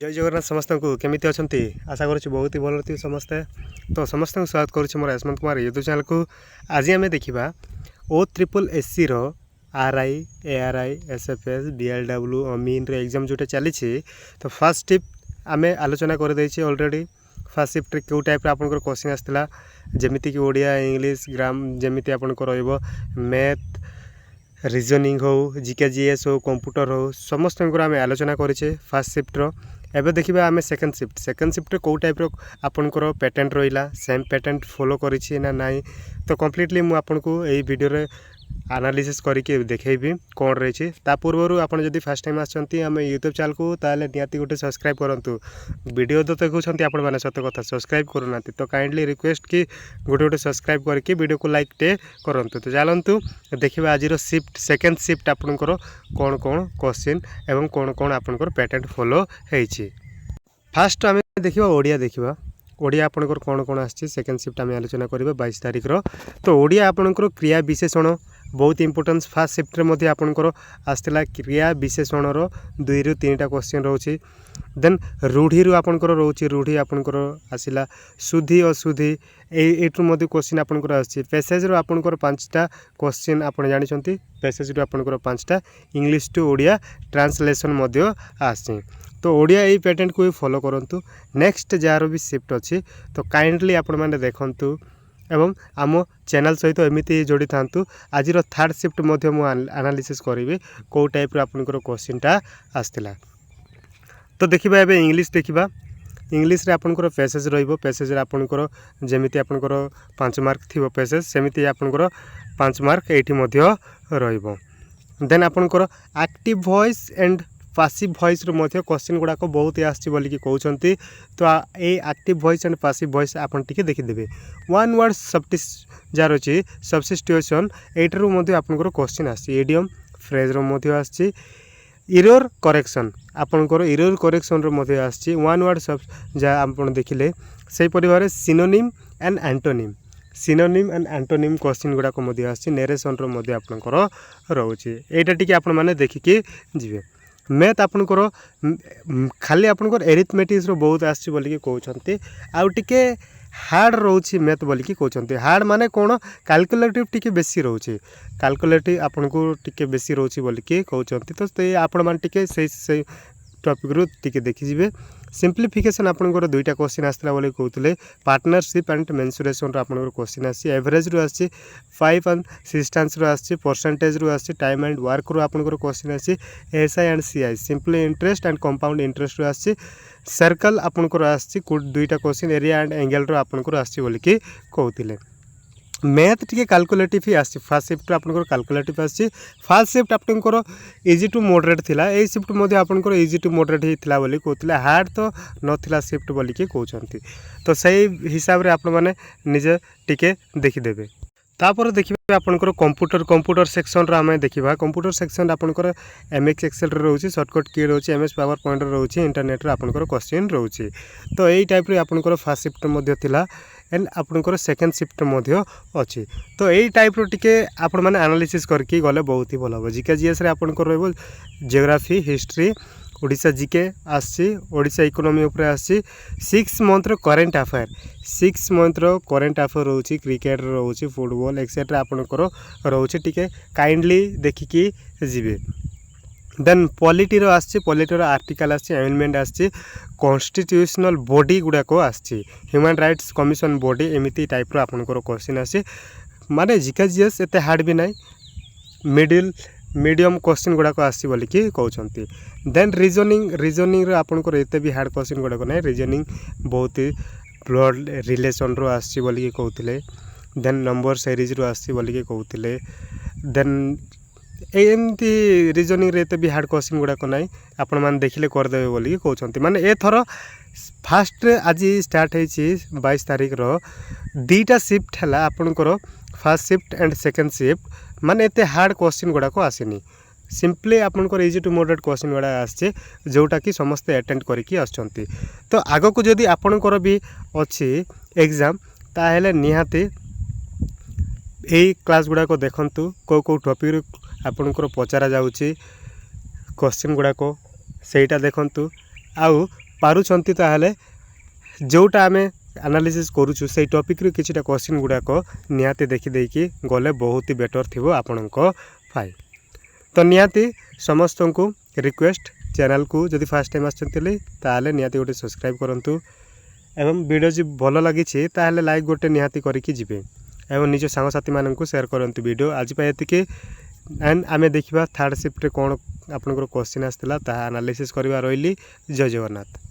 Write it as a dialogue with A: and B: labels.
A: जय जगन्नाथ समस्त को केमिति अछंती आशा करुच्ची बहुत ही भल थी समस्ते। तो समस्त स्वागत करुच्ची मोर यशवंत कुमार यूट्यूब चैनल को। आज आम देखा OSSC रो RI ARI SFS BLW अमीन रो एग्जाम जोटा चली। तो फर्स्ट टिप आम आलोचना कर देछि ऑलरेडी। फर्स्ट शिफ्ट क्यों टाइप आपंकर क्वेश्चन आसला जमीती कि ओडिया इंग्लिश ग्राम जमीती आपंकर रहिबो मैथ रिजनिंग हो जीके जीएस हो कंप्यूटर हो समस्त आम आलोचना करें फर्स्ट शिफ्ट रो। एबे देखिबा आमे सेकंड शिफ्ट को टाइप रो आपनकर पैटर्न रहिला सेम पैटर्न फॉलो करिछि ना नाही। तो कंप्लीटली मु आपनको एई वीडियो रे एनालिसिस करके देखेबी कौन रही। ता पूर्व आपन जदि फर्स्ट टाइम आछंती आम यूट्यूब चैनल को ताले नियाती गोटे सब्सक्राइब करंतु। वीडियो तो देखुछंती आपण माने सत्य कथा सब्सक्राइब करूनाती तो काइंडली रिक्वेस्ट कि गोटे गोटे सब्सक्राइब करके वीडियो को लाइक टे करंतु। तो चलंतु देखिबा आज रो शिफ्ट सेकंड शिफ्ट आपनकर कौन कौन क्वेश्चन एवं कौन कौन आपनकर पैटर्न फॉलो हेछि। फास्ट आम देखिबा ओडिया देखिबा ओडिया आपनकर कौन कौन आछि सेकंड शिफ्ट आम आलोचना करबा 22 तारिख रो। तो ओडिया आपनकर क्रिया विशेषण बहुत इंपोर्टेंस फास्ट शिफ्ट रे आपनकर आसला क्रिया विशेषण रो 2 रु 3टा क्वेश्चन रोची। देन रूढ़ी रु आपनकर रोची रूढ़ी आपनकर आसिला शुद्धि अशुद्धि एटू मध्य क्वेश्चन आपनकर आछि। पैसेज रो आपनकर 5टा क्वेश्चन आपण जानि छंती पैसेज रो आपनकर 5टा इंग्लिश टू ओडिया ट्रांसलेशन मध्य आछि। तो ओडिया यही पैटर्न को फॉलो करंतु। नेक्स्ट जार भी शिफ्ट अच्छी तो काइंडली आपण माने देखंतु एवं आम चैनल सहित एमती जोड़ी थांतु। आज थर्ड शिफ्ट मध्य मु एनालिसिस करी कौ टाइप आपनकर क्वेश्चनटा आसला। तो देखिबा एबे इंग्लिश देखिबा इंग्लिश रे आपनकर पैसेज रहिबो पैसेज रे आपनकर जेमिति आपनकर 5 मार्क थिबो पैसेज सेमिति आपनकर 5 मार्क एठी मध्य रहिबो। देन आपनकर active voice and passive voice रो मध्य क्वेश्चन गुड़ाक बहुत आसछि बोली कि कहउछंती। तो ए active voice and passive voice आपन टिके देखि देबे। वन वर्ड जार अछि सब्स्टिट्यूशन एटरू मध्य आपनकर क्वेश्चन आसछि। इडियम फ्रेज रो मध्य आसछि। एरर करेक्शन आपनकर एरर करेक्शन रो मध्य आसछि। वन वर्ड सब जा आपन देखिले सेही परिवार सिनोनिम एंड एंटोनिम क्वेश्चन गुड़ाक मध्य आसछि। नरेशन रो मध्य आपनकर रहउछि। एटा टिके आपन माने देखिके जिवे। मैथ आपनकर खाली आपनकर एरिथमेटिक्स रो बहुत आछि बोली कि कहउछंती। आउ टिके हार्ड रोची मैथ बोली कि कहउछंती। हार्ड माने कोन कैलकुलेटिव टिके बेसी रोची कैलकुलेटिव आपनको टिके बेसी रोची बोली कि कहउछंती। तो ते आपण मान टिके से टॉपिक रो टिके देखि जिवे। सिंप्लिफिकेशन आपनकर 2टा क्वेश्चन आसला बोली कहउतले। पार्टनरशिप एंड मेंसुरेशन रो आपनकर क्वेश्चन आसी। एवरेज रो आसी 5 एंड सिस्टेंस रो आसी। परसेंटेज रो आसी। टाइम एंड वर्क रो आपनकर क्वेश्चन आसी। SI and CI simply interest and compound interest रो आसी। सर्कल आपनकर आसी 2टा क्वेश्चन एरिया एंड एंगल रो आपनकर आसी बोली कि कहउतले। मैथ टिके कैलकुलेटिव ही आसी। फर्स्ट शिफ्ट आपनकर कैलकुलेटिव आसी। फर्स्ट शिफ्ट आपनकर इजी टू मॉडरेट थिला। ए शिफ्ट मध्ये आपनकर इजी टू मॉडरेट ही थिला बोली कहउतले। हार्ड तो नथिला शिफ्ट बोली कि कहउछंती। तो सही हिसाब रे आपण माने निजे टिके देखि देबे। तापर देखिबा आपनकर कंप्यूटर सेक्शन रा हमें देखिबा। कंप्यूटर सेक्शन आपनकर एमएक्स एक्सेल रे रहउची शॉर्टकट की रहउची एमएस पावर पॉइंट रे रहउची इंटरनेट रे आपनकर क्वेश्चन रहउची। तो एई टाइप रे आपनकर फर्स्ट शिफ्ट मध्ये थिला एंड आपनकर सेकंड शिफ्ट मध्ये अछि। तो एई टाइप रो टिके आपण माने एनालिसिस करके गले बहुत ही भल हो। जीके जीएस रे आपनकर रहबो ज्योग्राफी हिस्ट्री ओडिशा जीके आसी। ओडिशा इकोनॉमी ऊपर आसी। 6 मंथ रो करंट अफेयर 6 मंथ रो करंट अफेयर रहउची क्रिकेट रहउची फुटबॉल एक्सेट्रा आपनकर रहउची टिके काइंडली देखिकी जिवे। देन पॉलिटी रो आसी। पॉलिटी रो आर्टिकल आसी अमेंडमेंट आसी। कॉन्स्टिट्यूशनल बॉडी गुडा को आसी। ह्यूमन राइट्स कमिशन बॉडी एमिति टाइप रो आपनकर क्वेश्चन आसी। माने जीके जीएस एते हार्ड भी नाही मीडियम क्वेश्चन गुड़ाक आसी बोली कि कहउछंती। देन रीजनिंग रो आपनकर एते भी हार्ड क्वेश्चन गुड़ाक नाही। रीजनिंग बहुत ही ब्लड रिलेशन रो आसी बोली कि कहउतले। देन नंबर सीरीज रो आसी बोली कि कहउतले। देन एमती रीजनिंग रे एते भी हार्ड क्वेश्चन गुड़ाक नाही आपण मान देखिले कर देबे बोली कि कहउछंती। माने ए थरो फास्ट आज स्टार्ट हेछि 22 तारिख रो 2टा शिफ्ट हला आपनकर first shift and second shift. माने एते हार्ड क्वेश्चन गुड़ाक आसेनी सिंपली आपनकर इजी टू मॉडरेट क्वेश्चन गुड़ा आछे जोटा कि समस्त अटेंड करिकि आछंती। तो आगो को जदि आपनकर भी अछि एग्जाम ताहेले निहाती एई क्लास गुड़ाक देखंतु को टॉपिक आपनकर पचारा जाउची क्वेश्चन गुड़ाक सेटा देखंतु। आउ पारुछंती ताहले जोटा आमे एनालिसिस करूछु से टॉपिक रे किछटा क्वेश्चन गुडाक निहाती देखि देकी गले बहुत ही बेटर थिबो आपणको फाइ। तो निहाती समस्त को रिक्वेस्ट चैनल को जदि फर्स्ट टाइम आछंतले ताहले निहाती गोटे सब्सक्राइब करंतु एवं वीडियो जी भल लगी ताहले लाइक गोटे निहाती करिकी जिवे एवं निज सांगसाथी माननकु शेयर करंतु वीडियो आज पाए एतिके। एंड आमे देखिबा थर्ड शिफ्ट रे कोन आपनकर क्वेश्चन आस्तिला ता एनालिसिस करबा रहिली। जय जगन्नाथ।